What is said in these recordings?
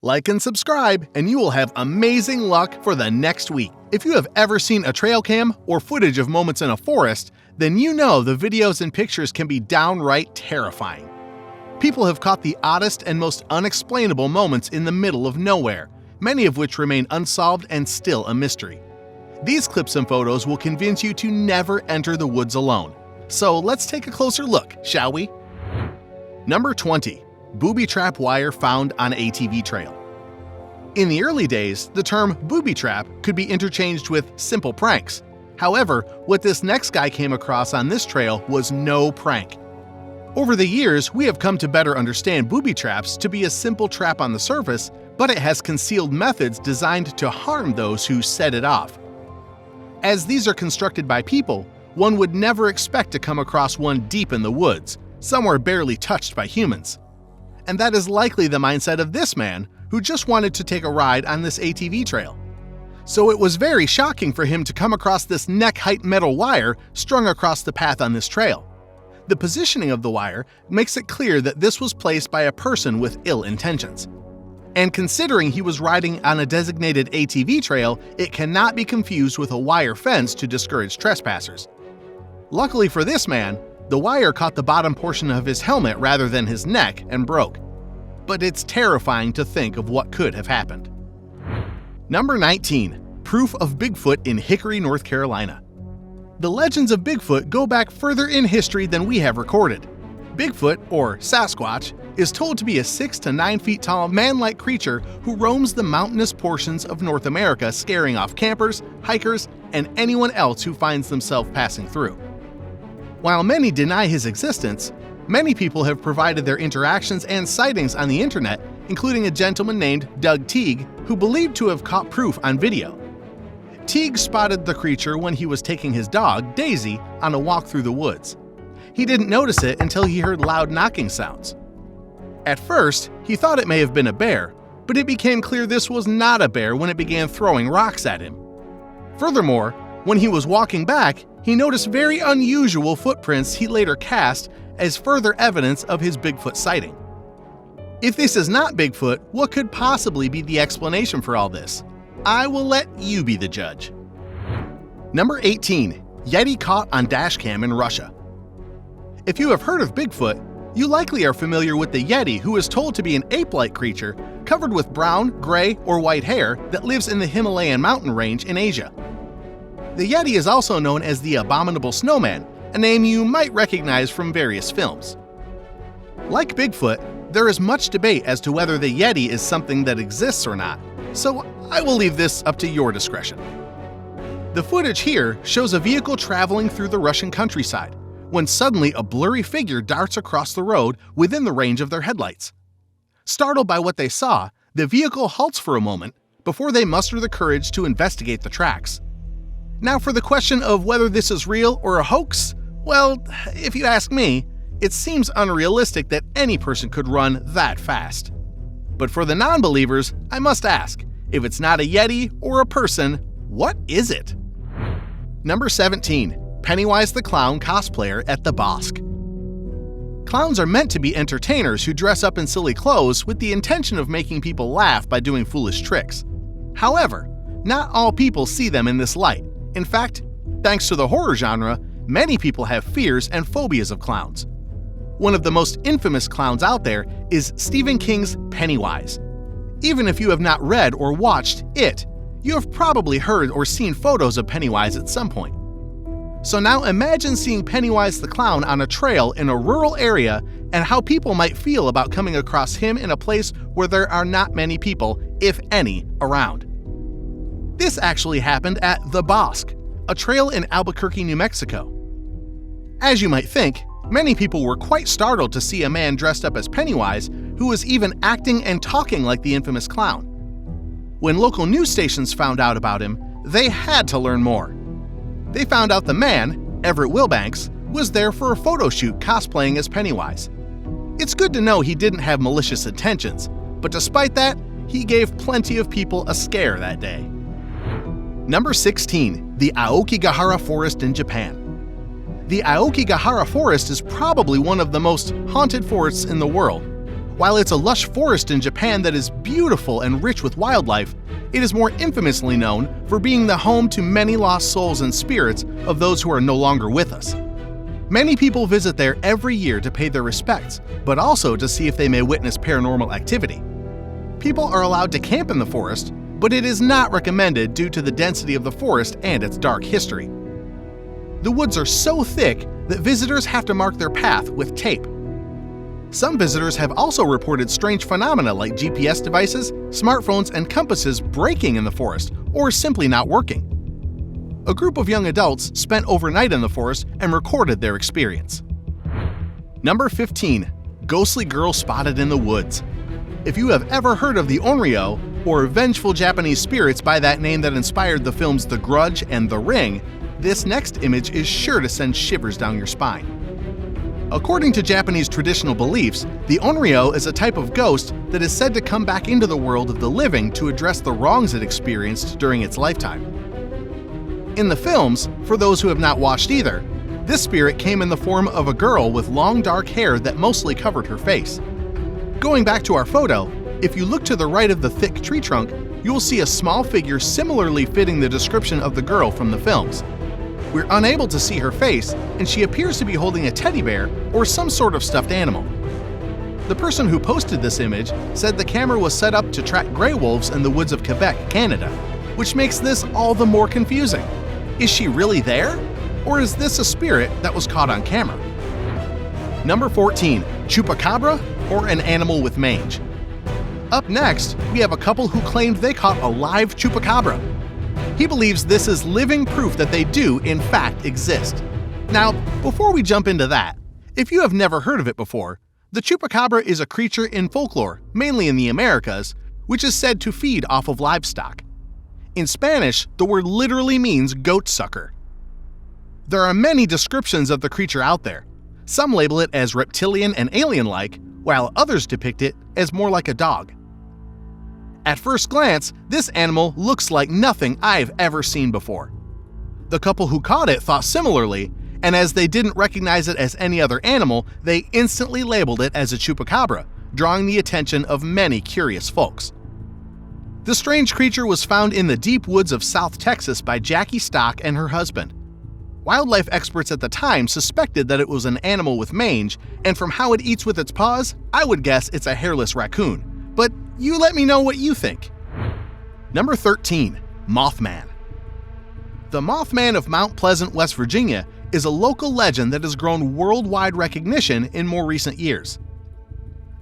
Like and subscribe, and you will have amazing luck for the next week. If you have ever seen a trail cam or footage of moments in a forest, then you know the videos and pictures can be downright terrifying. People have caught the oddest and most unexplainable moments in the middle of nowhere, many of which remain unsolved and still a mystery. These clips and photos will convince you to never enter the woods alone. So let's take a closer look, shall we? Number 20. Booby trap wire found on ATV trail. In the early days, the term booby trap could be interchanged with simple pranks. However, what this next guy came across on this trail was no prank. Over the years, we have come to better understand booby traps to be a simple trap on the surface, but it has concealed methods designed to harm those who set it off. As these are constructed by people, one would never expect to come across one deep in the woods, somewhere barely touched by humans. And that is likely the mindset of this man, who just wanted to take a ride on this ATV trail. So it was very shocking for him to come across this neck-height metal wire strung across the path on this trail. The positioning of the wire makes it clear that this was placed by a person with ill intentions. And considering he was riding on a designated ATV trail, it cannot be confused with a wire fence to discourage trespassers. Luckily for this man, the wire caught the bottom portion of his helmet rather than his neck and broke. But it's terrifying to think of what could have happened. Number 19. Proof of Bigfoot in Hickory, North Carolina. The legends of Bigfoot go back further in history than we have recorded. Bigfoot, or Sasquatch, is told to be a 6 to 9 feet tall man-like creature who roams the mountainous portions of North America, scaring off campers, hikers, and anyone else who finds themselves passing through. While many deny his existence, many people have provided their interactions and sightings on the internet, including a gentleman named Doug Teague, who believed to have caught proof on video. Teague spotted the creature when he was taking his dog, Daisy, on a walk through the woods. He didn't notice it until he heard loud knocking sounds. At first, he thought it may have been a bear, but it became clear this was not a bear when it began throwing rocks at him. Furthermore, when he was walking back, he noticed very unusual footprints he later cast as further evidence of his Bigfoot sighting. If this is not Bigfoot, what could possibly be the explanation for all this? I will let you be the judge. Number 18. Yeti caught on Dashcam in Russia. If you have heard of Bigfoot, you likely are familiar with the Yeti, who is told to be an ape-like creature covered with brown, gray, or white hair that lives in the Himalayan mountain range in Asia. The Yeti is also known as the Abominable Snowman, a name you might recognize from various films. Like Bigfoot, there is much debate as to whether the Yeti is something that exists or not, so I will leave this up to your discretion. The footage here shows a vehicle traveling through the Russian countryside, when suddenly a blurry figure darts across the road within the range of their headlights. Startled by what they saw, the vehicle halts for a moment before they muster the courage to investigate the tracks. Now for the question of whether this is real or a hoax, well, if you ask me, it seems unrealistic that any person could run that fast. But for the non-believers, I must ask, if it's not a Yeti or a person, what is it? Number 17. Pennywise the Clown cosplayer at the BOSQUE. Clowns are meant to be entertainers who dress up in silly clothes with the intention of making people laugh by doing foolish tricks. However, not all people see them in this light. In fact, thanks to the horror genre, many people have fears and phobias of clowns. One of the most infamous clowns out there is Stephen King's Pennywise. Even if you have not read or watched It, you have probably heard or seen photos of Pennywise at some point. So now imagine seeing Pennywise the Clown on a trail in a rural area and how people might feel about coming across him in a place where there are not many people, if any, around. This actually happened at the BOSQUE, a trail in Albuquerque, New Mexico. As you might think, many people were quite startled to see a man dressed up as Pennywise who was even acting and talking like the infamous clown. When local news stations found out about him, they had to learn more. They found out the man, Everett Wilbanks, was there for a photo shoot cosplaying as Pennywise. It's good to know he didn't have malicious intentions, but despite that, he gave plenty of people a scare that day. Number 16. The AOKIGAHARA Forest in Japan. The AOKIGAHARA Forest is probably one of the most haunted forests in the world. While it's a lush forest in Japan that is beautiful and rich with wildlife, it is more infamously known for being the home to many lost souls and spirits of those who are no longer with us. Many people visit there every year to pay their respects, but also to see if they may witness paranormal activity. People are allowed to camp in the forest, but it is not recommended due to the density of the forest and its dark history. The woods are so thick that visitors have to mark their path with tape. Some visitors have also reported strange phenomena like GPS devices, smartphones, and compasses breaking in the forest or simply not working. A group of young adults spent overnight in the forest and recorded their experience. Number 15. Ghostly girl spotted in the woods. If you have ever heard of the Onryo, or vengeful Japanese spirits by that name that inspired the films The Grudge and The Ring, this next image is sure to send shivers down your spine. According to Japanese traditional beliefs, the Onryo is a type of ghost that is said to come back into the world of the living to address the wrongs it experienced during its lifetime. In the films, for those who have not watched either, this spirit came in the form of a girl with long dark hair that mostly covered her face. Going back to our photo, if you look to the right of the thick tree trunk, you will see a small figure similarly fitting the description of the girl from the films. We're unable to see her face, and she appears to be holding a teddy bear or some sort of stuffed animal. The person who posted this image said the camera was set up to track gray wolves in the woods of Quebec, Canada, which makes this all the more confusing. Is she really there? Or is this a spirit that was caught on camera? Number 14. Chupacabra, or an animal with mange. Up next, we have a couple who claimed they caught a live chupacabra. He believes this is living proof that they do, in fact, exist. Now, before we jump into that, if you have never heard of it before, the chupacabra is a creature in folklore, mainly in the Americas, which is said to feed off of livestock. In Spanish, the word literally means goat sucker. There are many descriptions of the creature out there. Some label it as reptilian and alien-like, while others depict it as more like a dog. At first glance, this animal looks like nothing I've ever seen before. The couple who caught it thought similarly, and as they didn't recognize it as any other animal, they instantly labeled it as a chupacabra, drawing the attention of many curious folks. The strange creature was found in the deep woods of South Texas by Jackie Stock and her husband. Wildlife experts at the time suspected that it was an animal with mange, and from how it eats with its paws, I would guess it's a hairless raccoon. But you let me know what you think. Number 13. Mothman. The Mothman of Mount Pleasant, West Virginia is a local legend that has grown worldwide recognition in more recent years.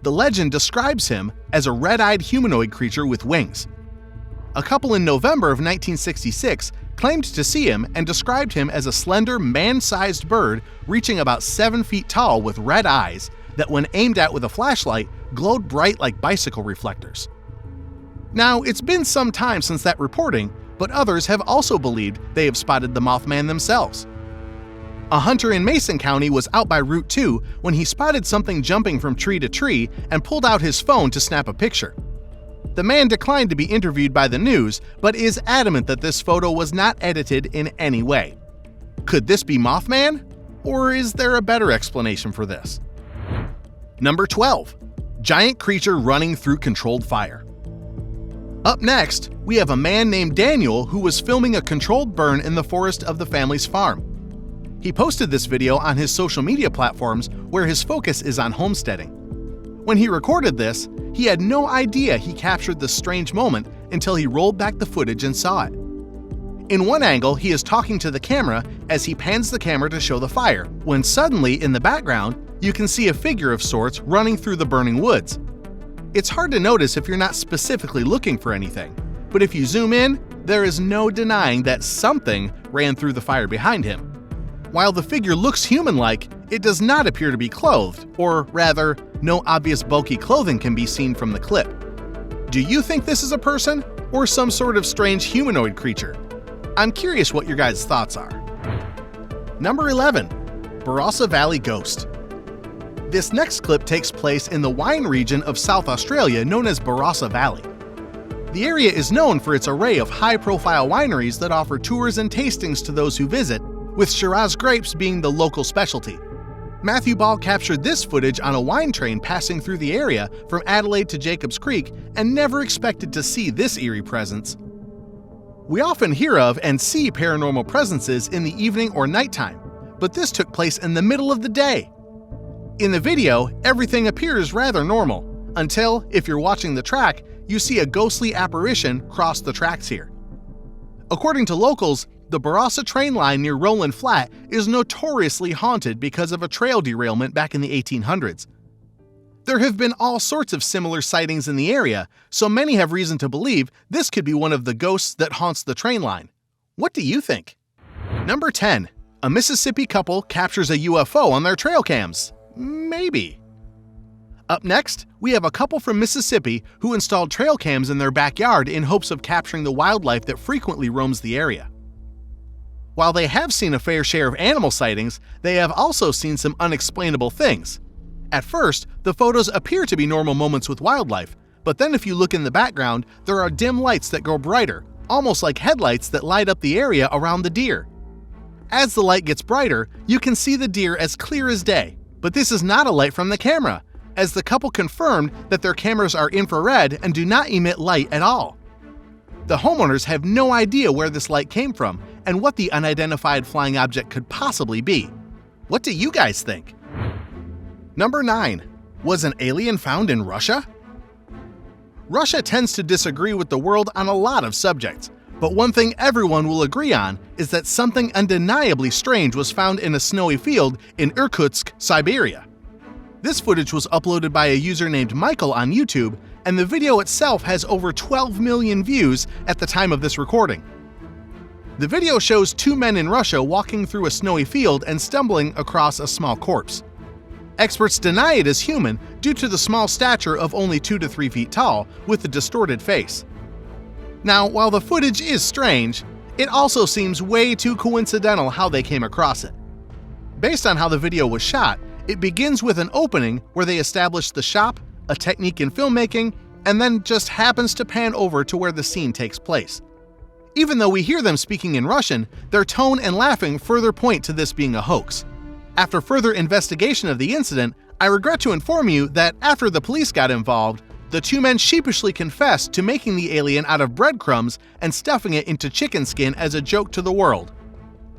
The legend describes him as a red-eyed humanoid creature with wings. A couple in November of 1966 claimed to see him and described him as a slender, man-sized bird reaching about 7 feet tall with red eyes that, when aimed at with a flashlight, glowed bright like bicycle reflectors. Now, it's been some time since that reporting, but others have also believed they have spotted the Mothman themselves. A hunter in Mason County was out by Route 2 when he spotted something jumping from tree to tree and pulled out his phone to snap a picture. The man declined to be interviewed by the news, but is adamant that this photo was not edited in any way. Could this be Mothman? Or is there a better explanation for this? Number 12. Giant creature running through controlled fire. Up next, we have a man named Daniel who was filming a controlled burn in the forest of the family's farm. He posted this video on his social media platforms where his focus is on homesteading. When he recorded this, he had no idea he captured this strange moment until he rolled back the footage and saw it. In one angle, he is talking to the camera as he pans the camera to show the fire, when suddenly, in the background, you can see a figure of sorts running through the burning woods. It's hard to notice if you're not specifically looking for anything, but if you zoom in, there is no denying that something ran through the fire behind him. While the figure looks human-like, it does not appear to be clothed, or rather, no obvious bulky clothing can be seen from the clip. Do you think this is a person, or some sort of strange humanoid creature? I'm curious what your guys' thoughts are. Number 11. Barossa Valley Ghost. This next clip takes place in the wine region of South Australia known as Barossa Valley. The area is known for its array of high-profile wineries that offer tours and tastings to those who visit, with Shiraz grapes being the local specialty. Matthew Ball captured this footage on a wine train passing through the area from Adelaide to Jacobs Creek and never expected to see this eerie presence. We often hear of and see paranormal presences in the evening or nighttime, but this took place in the middle of the day. In the video, everything appears rather normal, until, if you're watching the track, you see a ghostly apparition cross the tracks here. According to locals, the Barossa train line near Rowland Flat is notoriously haunted because of a trail derailment back in the 1800s. There have been all sorts of similar sightings in the area, so many have reason to believe this could be one of the ghosts that haunts the train line. What do you think? Number 10. A Mississippi couple captures a UFO on their trail cams. Maybe. Up next, we have a couple from Mississippi who installed trail cams in their backyard in hopes of capturing the wildlife that frequently roams the area. While they have seen a fair share of animal sightings, they have also seen some unexplainable things. At first, the photos appear to be normal moments with wildlife, but then if you look in the background, there are dim lights that grow brighter, almost like headlights that light up the area around the deer. As the light gets brighter, you can see the deer as clear as day, but this is not a light from the camera, as the couple confirmed that their cameras are infrared and do not emit light at all. The homeowners have no idea where this light came from and what the unidentified flying object could possibly be. What do you guys think? Number 9. Was an alien found in Russia? Russia tends to disagree with the world on a lot of subjects, but one thing everyone will agree on is that something undeniably strange was found in a snowy field in Irkutsk, Siberia. This footage was uploaded by a user named Michael on YouTube, and the video itself has over 12 million views at the time of this recording. The video shows two men in Russia walking through a snowy field and stumbling across a small corpse. Experts deny it is human due to the small stature of only 2 to 3 feet tall with a distorted face. Now, while the footage is strange, it also seems way too coincidental how they came across it. Based on how the video was shot, it begins with an opening where they establish the shop, a technique in filmmaking, and then just happens to pan over to where the scene takes place. Even though we hear them speaking in Russian, their tone and laughing further point to this being a hoax. After further investigation of the incident, I regret to inform you that after the police got involved, the two men sheepishly confessed to making the alien out of breadcrumbs and stuffing it into chicken skin as a joke to the world.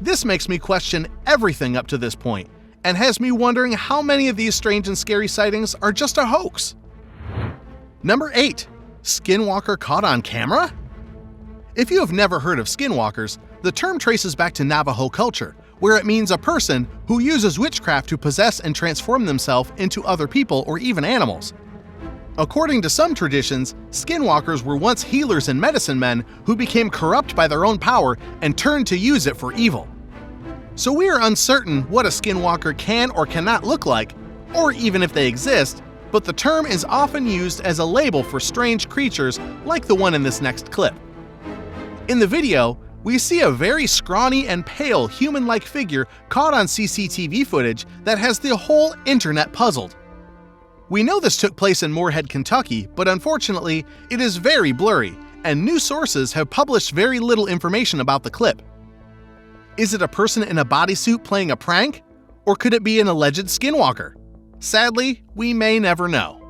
This makes me question everything up to this point, and has me wondering how many of these strange and scary sightings are just a hoax. Number 8. Skinwalker caught on camera? If you have never heard of skinwalkers, the term traces back to Navajo culture, where it means a person who uses witchcraft to possess and transform themselves into other people or even animals. According to some traditions, skinwalkers were once healers and medicine men who became corrupt by their own power and turned to use it for evil. So we are uncertain what a skinwalker can or cannot look like, or even if they exist, but the term is often used as a label for strange creatures like the one in this next clip. In the video, we see a very scrawny and pale human-like figure caught on CCTV footage that has the whole internet puzzled. We know this took place in Moorhead, Kentucky, but unfortunately, it is very blurry, and news sources have published very little information about the clip. Is it a person in a bodysuit playing a prank? Or could it be an alleged skinwalker? Sadly, we may never know.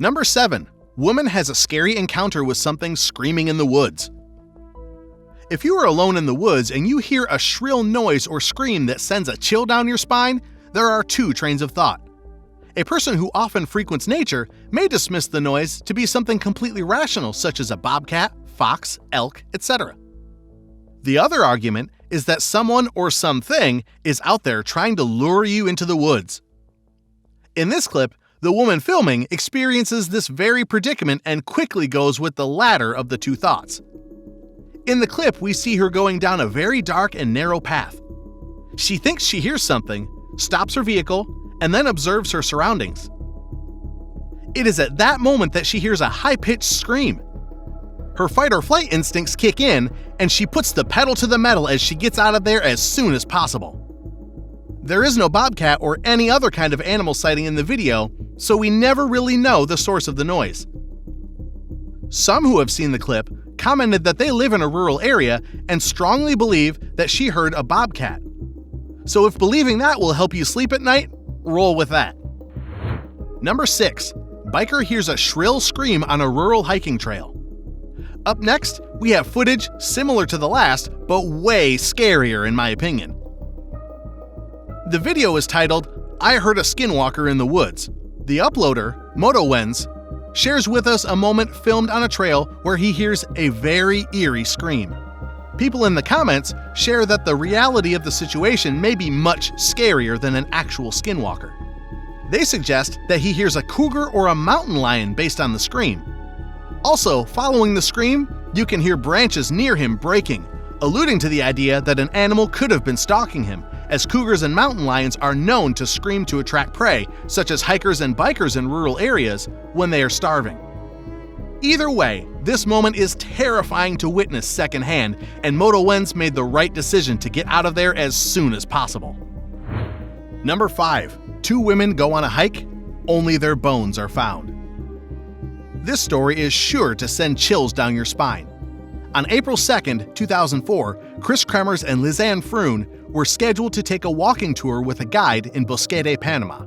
Number 7. Woman has a scary encounter with something screaming in the woods. If you are alone in the woods and you hear a shrill noise or scream that sends a chill down your spine, there are two trains of thought. A person who often frequents nature may dismiss the noise to be something completely rational, such as a bobcat, fox, elk, etc. The other argument is that someone or something is out there trying to lure you into the woods. In this clip, the woman filming experiences this very predicament and quickly goes with the latter of the two thoughts. In the clip, we see her going down a very dark and narrow path. She thinks she hears something, stops her vehicle, and then observes her surroundings. It is at that moment that she hears a high-pitched scream. Her fight or flight instincts kick in, and she puts the pedal to the metal as she gets out of there as soon as possible. There is no bobcat or any other kind of animal sighting in the video, so we never really know the source of the noise. Some who have seen the clip commented that they live in a rural area and strongly believe that she heard a bobcat. So if believing that will help you sleep at night, roll with that. Number 6. Biker hears a shrill scream on a rural hiking trail. Up next, we have footage similar to the last, but way scarier in my opinion. The video is titled, "I Heard a Skinwalker in the Woods." The uploader, MOTH, shares with us a moment filmed on a trail where he hears a very eerie scream. People in the comments share that the reality of the situation may be much scarier than an actual skinwalker. They suggest that he hears a cougar or a mountain lion based on the scream. Also, following the scream, you can hear branches near him breaking, alluding to the idea that an animal could have been stalking him, as cougars and mountain lions are known to scream to attract prey, such as hikers and bikers in rural areas, when they are starving. Either way, this moment is terrifying to witness secondhand, and MOTH made the right decision to get out of there as soon as possible. Number 5. 2 women go on a hike, only their bones are found. This story is sure to send chills down your spine. On April 2nd, 2004, Chris Kremers and Lizanne Froon were scheduled to take a walking tour with a guide in BOSQUE, Panama.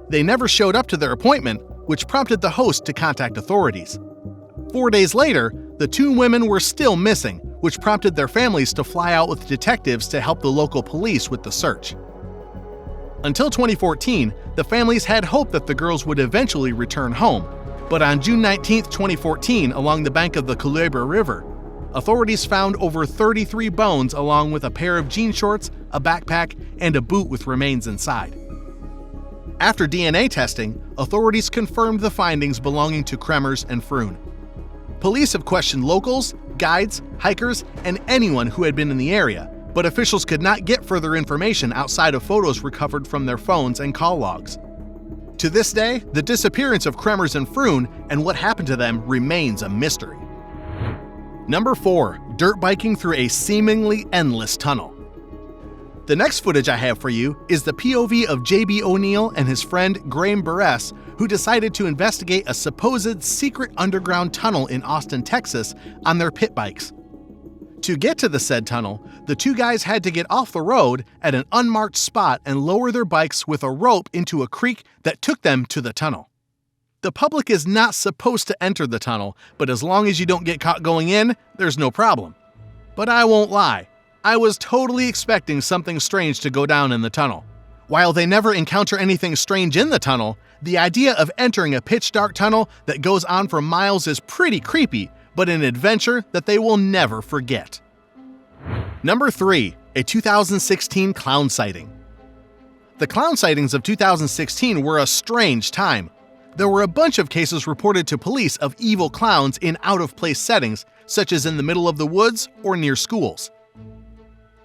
They never showed up to their appointment, which prompted the host to contact authorities. 4 days later, the 2 women were still missing, which prompted their families to fly out with detectives to help the local police with the search. Until 2014, the families had hoped that the girls would eventually return home, but on June 19, 2014, along the bank of the Culebra River, authorities found over 33 bones along with a pair of jean shorts, a backpack, and a boot with remains inside. After DNA testing, authorities confirmed the findings belonging to Kremers and Froon. Police have questioned locals, guides, hikers, and anyone who had been in the area, but officials could not get further information outside of photos recovered from their phones and call logs. To this day, the disappearance of Kremers and Froon and what happened to them remains a mystery. Number 4. Dirt biking through a seemingly endless tunnel. The next footage I have for you is the POV of JB O'Neill and his friend Graham Burress, who decided to investigate a supposed secret underground tunnel in Austin, Texas, on their pit bikes. To get to the said tunnel, the 2 guys had to get off the road at an unmarked spot and lower their bikes with a rope into a creek that took them to the tunnel. The public is not supposed to enter the tunnel, but as long as you don't get caught going in, there's no problem. But I won't lie, I was totally expecting something strange to go down in the tunnel. While they never encounter anything strange in the tunnel, the idea of entering a pitch-dark tunnel that goes on for miles is pretty creepy, but an adventure that they will never forget. Number 3. A 2016 clown sighting. The clown sightings of 2016 were a strange time. There were a bunch of cases reported to police of evil clowns in out-of-place settings, such as in the middle of the woods or near schools.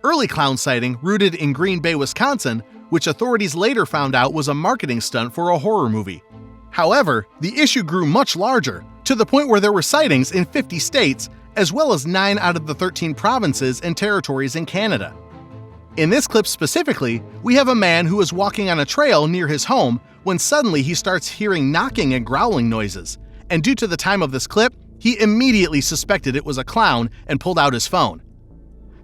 Early clown sighting rooted in Green Bay, Wisconsin, which authorities later found out was a marketing stunt for a horror movie. However, the issue grew much larger, to the point where there were sightings in 50 states, as well as 9 out of the 13 provinces and territories in Canada. In this clip specifically, we have a man who is walking on a trail near his home when suddenly he starts hearing knocking and growling noises, and due to the time of this clip, he immediately suspected it was a clown and pulled out his phone.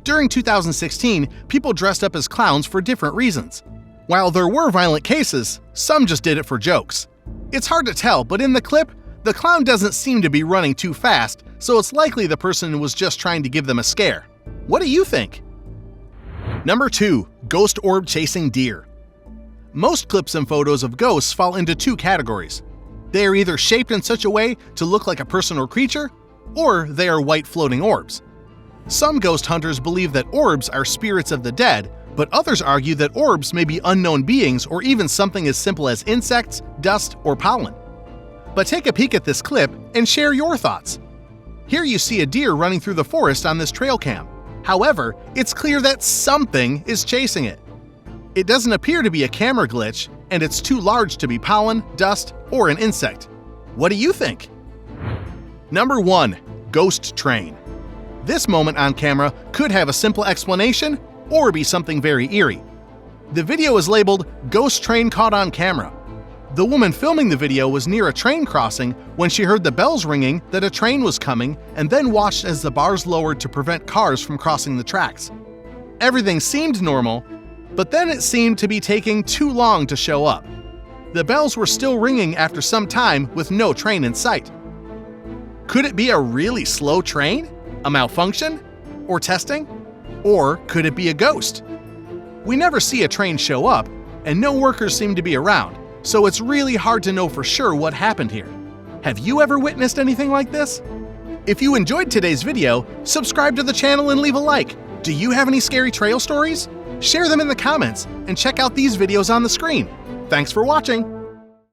During 2016, people dressed up as clowns for different reasons. While there were violent cases, some just did it for jokes. It's hard to tell, but in the clip, the clown doesn't seem to be running too fast, so it's likely the person was just trying to give them a scare. What do you think? Number 2. Ghost orb chasing deer. Most clips and photos of ghosts fall into 2 categories. They are either shaped in such a way to look like a person or creature, or they are white floating orbs. Some ghost hunters believe that orbs are spirits of the dead, but others argue that orbs may be unknown beings or even something as simple as insects, dust, or pollen. But take a peek at this clip and share your thoughts. Here you see a deer running through the forest on this trail cam. However, it's clear that something is chasing it. It doesn't appear to be a camera glitch, and it's too large to be pollen, dust, or an insect. What do you think? Number 1. Ghost train. This moment on camera could have a simple explanation or be something very eerie. The video is labeled "Ghost Train Caught on Camera." The woman filming the video was near a train crossing when she heard the bells ringing that a train was coming and then watched as the bars lowered to prevent cars from crossing the tracks. Everything seemed normal, But then it seemed to be taking too long to show up. The bells were still ringing after some time with no train in sight. Could it be a really slow train? A malfunction? Or testing? Or could it be a ghost? We never see a train show up, and no workers seem to be around, so it's really hard to know for sure what happened here. Have you ever witnessed anything like this? If you enjoyed today's video, subscribe to the channel and leave a like. Do you have any scary trail stories? Share them in the comments and check out these videos on the screen. Thanks for watching!